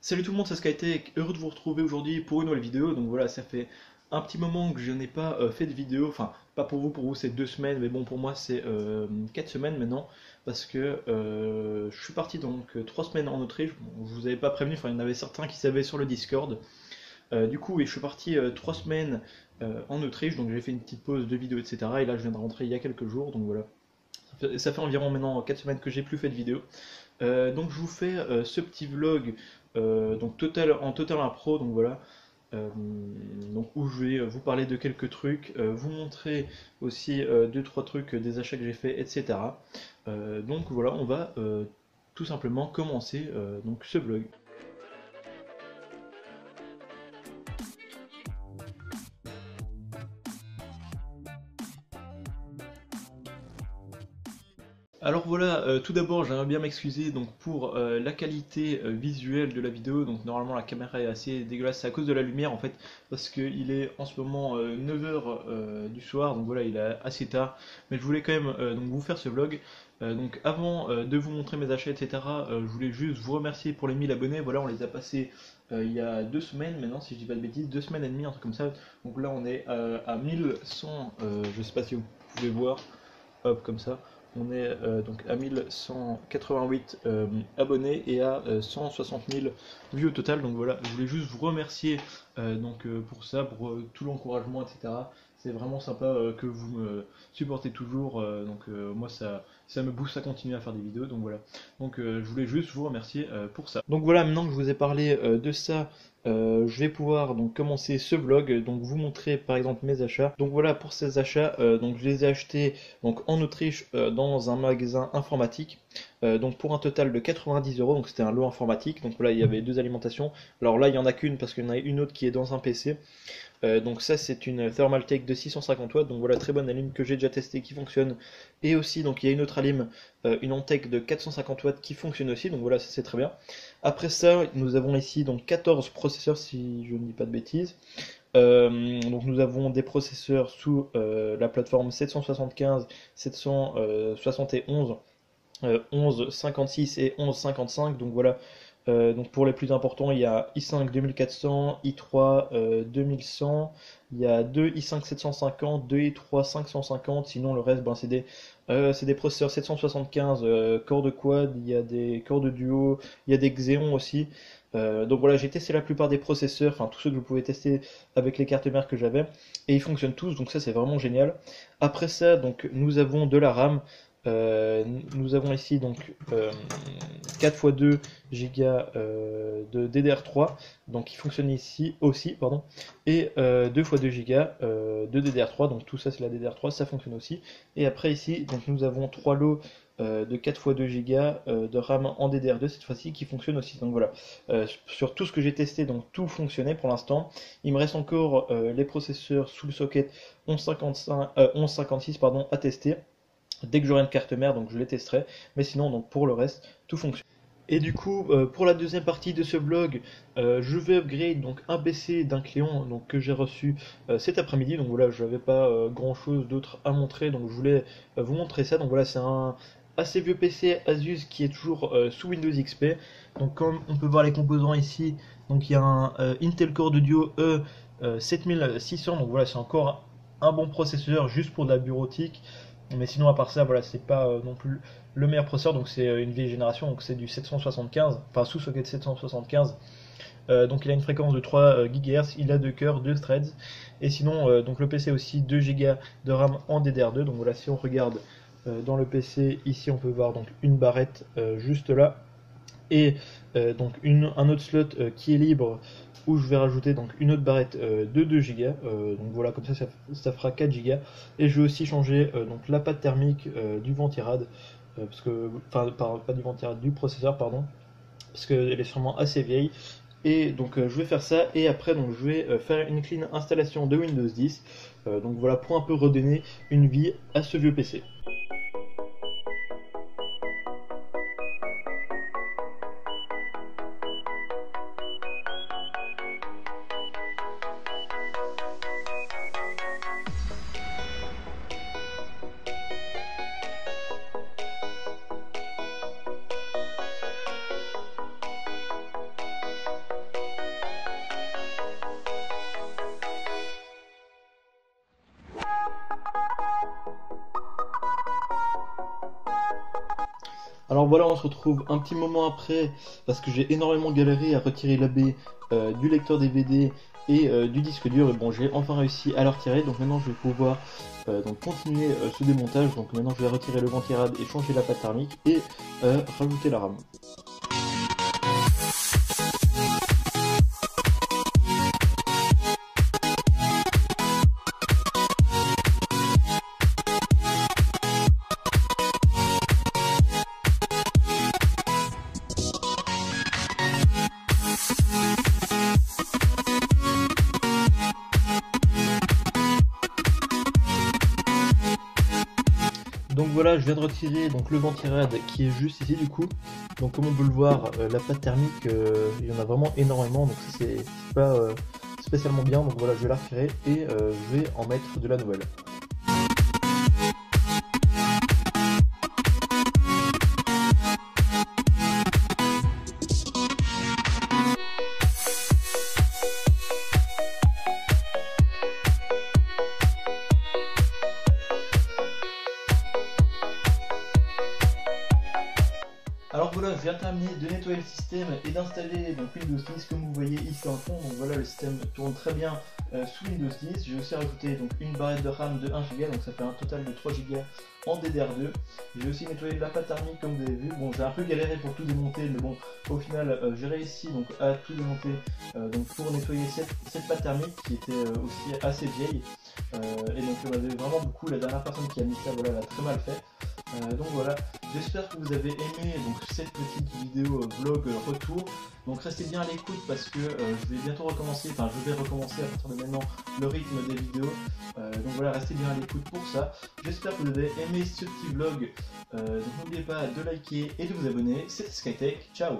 Salut tout le monde, c'est SkyTech, heureux de vous retrouver aujourd'hui pour une nouvelle vidéo. Donc voilà, ça fait un petit moment que je n'ai pas fait de vidéo, enfin pas pour vous c'est 2 semaines, mais bon pour moi c'est 4 semaines maintenant, parce que je suis parti donc 3 semaines en Autriche. Bon, je vous avais pas prévenu, enfin il y en avait certains qui savaient sur le Discord. Du coup oui, je suis parti 3 semaines en Autriche, donc j'ai fait une petite pause de vidéo etc. Et là je viens de rentrer il y a quelques jours, donc voilà. Ça fait environ maintenant 4 semaines que j'ai plus fait de vidéo. Donc je vous fais ce petit vlog donc en total impro, donc voilà. Euh, donc où je vais vous parler de quelques trucs, vous montrer aussi deux trois trucs des achats que j'ai fait, etc. Donc voilà, on va tout simplement commencer donc ce vlog. Alors voilà, tout d'abord j'aimerais bien m'excuser donc pour la qualité visuelle de la vidéo. Donc normalement la caméra est assez dégueulasse, c'est à cause de la lumière en fait, parce qu'il est en ce moment 9h du soir, donc voilà il est assez tard. Mais je voulais quand même donc vous faire ce vlog. Donc avant de vous montrer mes achats etc, je voulais juste vous remercier pour les 1000 abonnés. Voilà, on les a passés il y a 2 semaines maintenant, si je dis pas de bêtises, 2 semaines et demie, un truc comme ça. Donc là on est à 1100, je sais pas si vous pouvez voir, hop comme ça. On est donc à 1188 abonnés et à 160 000 vues au total. Donc voilà, je voulais juste vous remercier pour ça, pour tout l'encouragement, etc. C'est vraiment sympa que vous me supportez toujours. Moi, ça me booste à continuer à faire des vidéos. Donc voilà. Donc je voulais juste vous remercier pour ça. Donc voilà, maintenant que je vous ai parlé de ça, je vais pouvoir donc commencer ce vlog, donc vous montrer par exemple mes achats. Donc voilà pour ces achats, donc je les ai achetés donc en Autriche dans un magasin informatique, donc pour un total de 90 euros. Donc c'était un lot informatique. Donc voilà, il y avait deux alimentations. Alors là, il y en a qu'une parce qu'il y en a une autre qui est dans un PC. Donc ça c'est une Thermaltake de 650 watts, donc voilà, très bonne alim que j'ai déjà testé, qui fonctionne. Et aussi donc il y a une autre alim, une Antec de 450 watts qui fonctionne aussi, donc voilà, ça c'est très bien. Après ça nous avons ici donc 14 processeurs si je ne dis pas de bêtises. Donc nous avons des processeurs sous la plateforme 775, 771, 1156 et 1155. Donc voilà. Donc pour les plus importants, il y a i5 2400, i3 2100, il y a deux i5 750, deux i3 550. Sinon le reste, ben, c'est des processeurs 775 corps de quad, il y a des corps de duo, il y a des Xeon aussi. Donc voilà, j'ai testé la plupart des processeurs, enfin tous ceux que vous pouvez tester avec les cartes mères que j'avais, et ils fonctionnent tous, donc ça c'est vraiment génial. Après ça, donc nous avons de la RAM. Nous avons ici donc 4 x 2 Go de DDR3, donc qui fonctionne ici aussi, pardon, et 2 x 2 Go de DDR3, donc tout ça c'est la DDR3, ça fonctionne aussi. Et après ici, donc nous avons 3 lots de 4 x 2 Go de RAM en DDR2 cette fois-ci qui fonctionne aussi. Donc voilà, sur tout ce que j'ai testé, donc tout fonctionnait pour l'instant. Il me reste encore les processeurs sous le socket 1156 pardon, à tester. Dès que j'aurai une carte mère, donc je les testerai. Mais sinon, donc pour le reste, tout fonctionne. Et du coup, pour la deuxième partie de ce vlog, je vais upgrade donc un PC d'un client donc, que j'ai reçu cet après-midi. Donc voilà, je n'avais pas grand chose d'autre à montrer, donc je voulais vous montrer ça. Donc voilà, c'est un assez vieux PC Asus qui est toujours sous Windows XP. Donc comme on peut voir les composants ici, donc il y a un Intel Core de Duo E 7600. Donc voilà, c'est encore un bon processeur juste pour de la bureautique. Mais sinon, à part ça, voilà, c'est pas non plus le meilleur processeur, donc c'est une vieille génération, donc c'est du 775, enfin sous socket 775. Donc il a une fréquence de 3 GHz, il a 2 cœurs, 2 threads, et sinon donc le PC a aussi 2 Go de RAM en DDR2. Donc voilà, si on regarde dans le PC, ici on peut voir donc une barrette juste là, et donc un autre slot qui est libre où je vais rajouter donc une autre barrette de 2 Go. Donc voilà, comme ça fera 4 Go. Et je vais aussi changer donc la pâte thermique du ventirad, parce que, enfin pas du ventirad, du processeur pardon, parce qu'elle est sûrement assez vieille. Et donc je vais faire ça, et après donc je vais faire une clean installation de Windows 10. Donc voilà, pour un peu redonner une vie à ce vieux PC. Alors voilà, on se retrouve un petit moment après parce que j'ai énormément galéré à retirer la baie du lecteur DVD et du disque dur. Et bon, j'ai enfin réussi à le retirer. Donc maintenant, je vais pouvoir donc continuer ce démontage. Donc maintenant, je vais retirer le ventirad et changer la pâte thermique et rajouter la RAM. Donc voilà, je viens de retirer donc, le ventirad qui est juste ici du coup. Donc comme on peut le voir, la pâte thermique, il y en a vraiment énormément, donc ça c'est pas spécialement bien. Donc voilà, je vais la retirer et je vais en mettre de la nouvelle. Alors voilà, je viens de terminer de nettoyer le système et d'installer donc Windows 10 comme vous voyez ici en fond. Donc voilà, le système tourne très bien sous Windows 10. J'ai aussi rajouté donc une barrette de RAM de 1 Go, donc ça fait un total de 3 Go en DDR2. J'ai aussi nettoyé la pâte thermique comme vous avez vu. Bon, j'ai un peu galéré pour tout démonter, mais bon, au final j'ai réussi donc à tout démonter donc pour nettoyer cette pâte thermique qui était aussi assez vieille. Et donc il y en avait vraiment beaucoup. La dernière personne qui a mis ça, voilà, elle a très mal fait. Donc voilà, j'espère que vous avez aimé donc, cette petite vidéo vlog retour. Donc restez bien à l'écoute parce que je vais bientôt recommencer, enfin je vais recommencer à partir de maintenant le rythme des vidéos. Donc voilà, restez bien à l'écoute pour ça. J'espère que vous avez aimé ce petit vlog. Donc n'oubliez pas de liker et de vous abonner. C'était Skytech, ciao.